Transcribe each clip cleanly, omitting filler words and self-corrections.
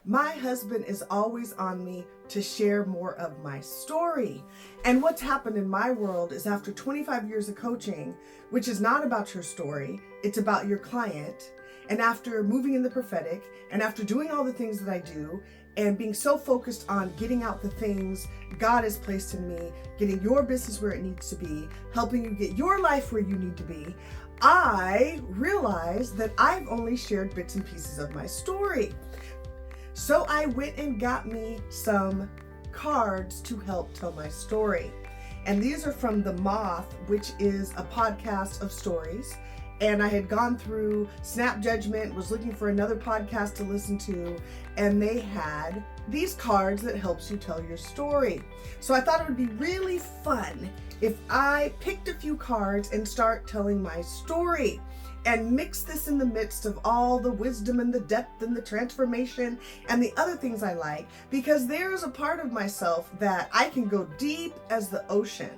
My husband is always on me to share more of my story. And what's happened in my world is after 25 years of coaching, which is not about your story, it's about your client. And after moving in the prophetic, and after doing all the things that I do, and being so focused on getting out the things God has placed in me, getting your business where it needs to be, helping you get your life where you need to be, I realized that I've only shared bits and pieces of my story. So I went and got me some cards to help tell my story. And these are from The Moth, which is a podcast of stories. And I had gone through Snap Judgment, was looking for another podcast to listen to, and they had these cards that helps you tell your story. So I thought it would be really fun if I picked a few cards and start telling my story and mix this in the midst of all the wisdom and the depth and the transformation and the other things I like, because there is a part of myself that I can go deep as the ocean,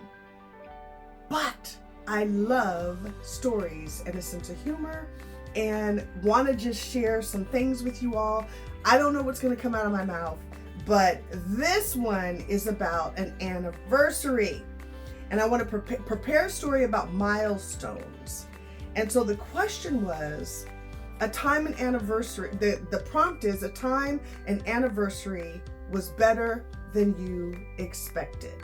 but I love stories and a sense of humor and want to just share some things with you all. I don't know what's going to come out of my mouth, but this one is about an anniversary. And I want to prepare a story about milestones. And so the question was, a time and anniversary, the prompt is, a time and anniversary was better than you expected.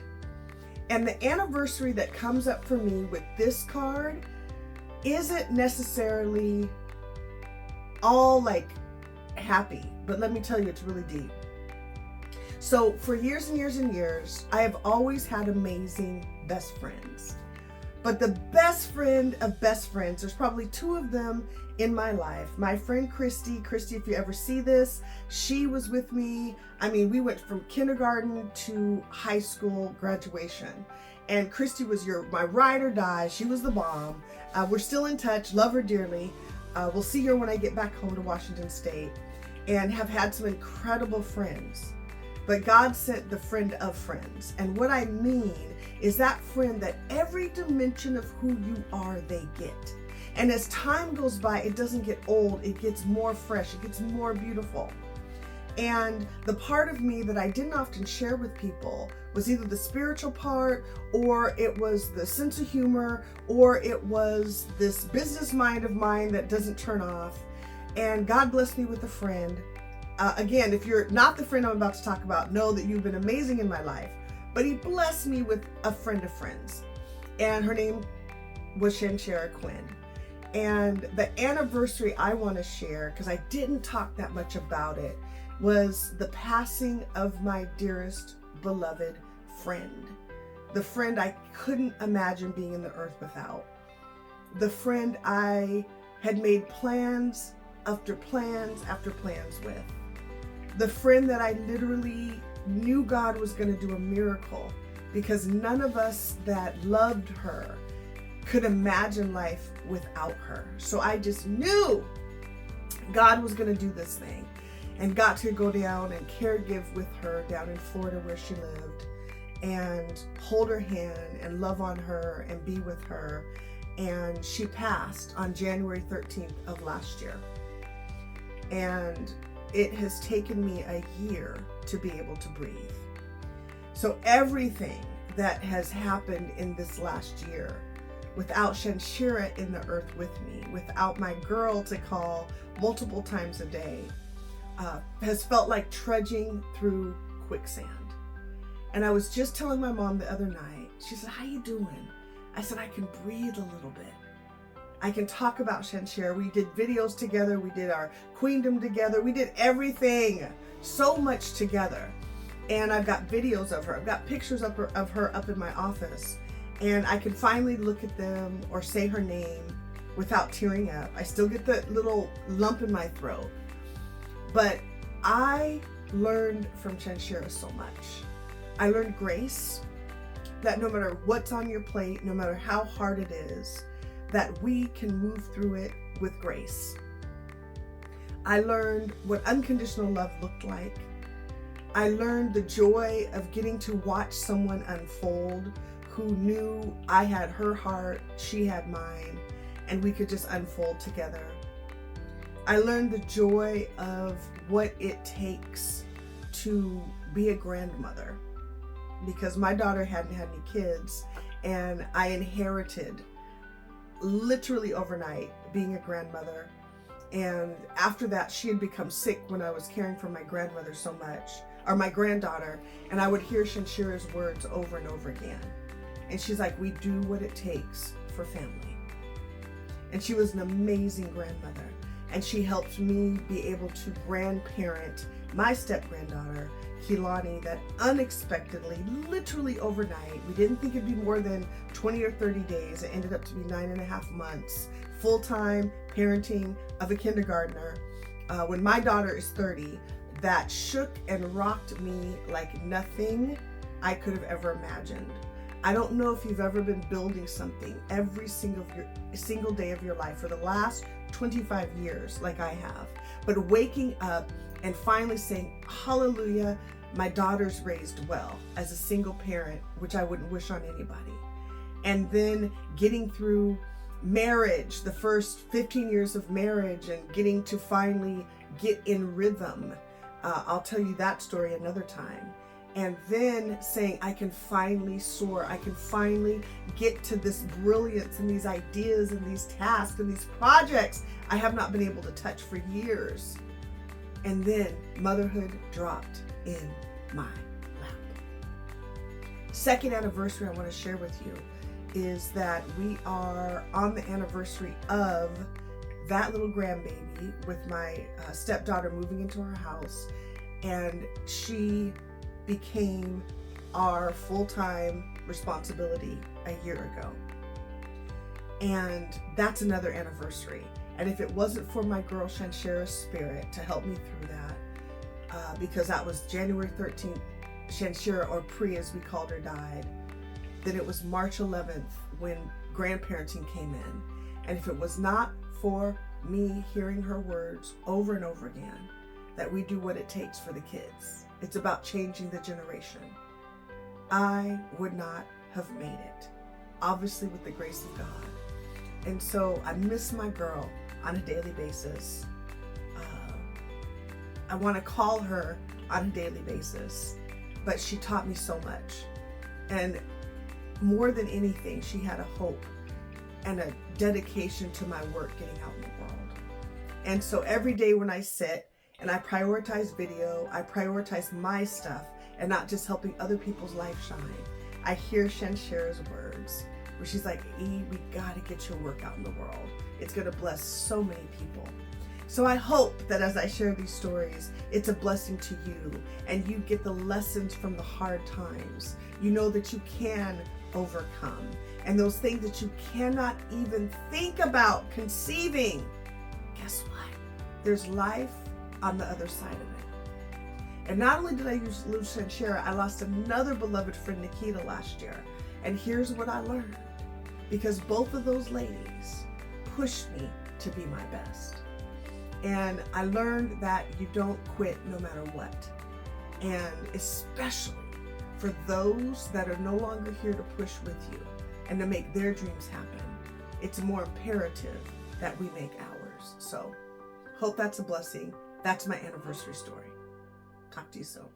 And the anniversary that comes up for me with this card isn't necessarily all like happy, but let me tell you, it's really deep. So for years and years and years, I have always had amazing best friends. But the best friend of best friends, there's probably two of them in my life. My friend Christy, if you ever see this, she was with me. I mean, we went from kindergarten to high school graduation. And Christy was my ride or die. She was the bomb. We're still in touch, love her dearly. We'll see her when I get back home to Washington State, and have had some incredible friends. But God sent the friend of friends. And what I mean is that friend that every dimension of who you are, they get. And as time goes by, it doesn't get old, it gets more fresh, it gets more beautiful. And the part of me that I didn't often share with people was either the spiritual part, or it was the sense of humor, or it was this business mind of mine that doesn't turn off. And God blessed me with a friend. Again, if you're not the friend I'm about to talk about, know that you've been amazing in my life. But he blessed me with a friend of friends. And her name was Shanshera Quinn. And the anniversary I want to share, because I didn't talk that much about it, was the passing of my dearest, beloved friend. The friend I couldn't imagine being in the earth without. The friend I had made plans after plans after plans with. The friend that I literally knew God was going to do a miracle, because none of us that loved her could imagine life without her. So I just knew God was going to do this thing, and got to go down and caregive with her down in Florida where she lived, and hold her hand and love on her and be with her. And she passed on January 13th of last year. And it has taken me a year to be able to breathe. So everything that has happened in this last year, without Shanshera in the earth with me, without my girl to call multiple times a day, has felt like trudging through quicksand. And I was just telling my mom the other night, she said, "How you doing?" I said, "I can breathe a little bit. I can talk about Shanshera. We did videos together. We did our queendom together. We did everything so much together. And I've got videos of her. I've got pictures of her up in my office. And I can finally look at them or say her name without tearing up. I still get the little lump in my throat. But I learned from Shanshera so much. I learned grace, that no matter what's on your plate, no matter how hard it is, that we can move through it with grace. I learned what unconditional love looked like. I learned the joy of getting to watch someone unfold who knew I had her heart, she had mine, and we could just unfold together. I learned the joy of what it takes to be a grandmother, because my daughter hadn't had any kids, and I inherited literally overnight being a grandmother. And after that, she had become sick when I was caring for my grandmother so much, or my granddaughter, and I would hear Shanshera's words over and over again. And she's like, we do what it takes for family. And she was an amazing grandmother. And she helped me be able to grandparent my step-granddaughter, Kilani, that unexpectedly, literally overnight, we didn't think it'd be more than 20 or 30 days. It ended up to be 9.5 months, full-time parenting of a kindergartner. When my daughter is 30, that shook and rocked me like nothing I could have ever imagined. I don't know if you've ever been building something every single day of your life for the last 25 years like I have, but waking up and finally saying, hallelujah, my daughter's raised well as a single parent, which I wouldn't wish on anybody. And then getting through marriage, the first 15 years of marriage, and getting to finally get in rhythm. I'll tell you that story another time. And then saying, I can finally soar. I can finally get to this brilliance and these ideas and these tasks and these projects I have not been able to touch for years. And then motherhood dropped in my lap. Second anniversary I want to share with you is that we are on the anniversary of that little grandbaby with my stepdaughter moving into our house, and she became our full-time responsibility a year ago. And that's another anniversary. And if it wasn't for my girl Shanshera's spirit to help me through that, because that was January 13th, Shanshera, or Pri as we called her, died. Then it was March 11th when grandparenting came in. And if it was not for me hearing her words over and over again, that we do what it takes for the kids. It's about changing the generation. I would not have made it, obviously with the grace of God. And so I miss my girl on a daily basis. I want to call her on a daily basis, but she taught me so much. And more than anything, she had a hope and a dedication to my work getting out in the world. And so every day when I sit and I prioritize video, I prioritize my stuff and not just helping other people's life shine, I hear Shanshera's words where she's like, E, we gotta get your work out in the world. It's gonna bless so many people. So I hope that as I share these stories, it's a blessing to you and you get the lessons from the hard times. You know that you can overcome, and those things that you cannot even think about conceiving, guess what? There's life on the other side of it. And not only did I lose Shanshera, I lost another beloved friend, Nikita, last year. And here's what I learned, because both of those ladies pushed me to be my best. And I learned that you don't quit no matter what. And especially for those that are no longer here to push with you and to make their dreams happen, it's more imperative that we make ours. So hope that's a blessing. That's my anniversary story. Talk to you soon.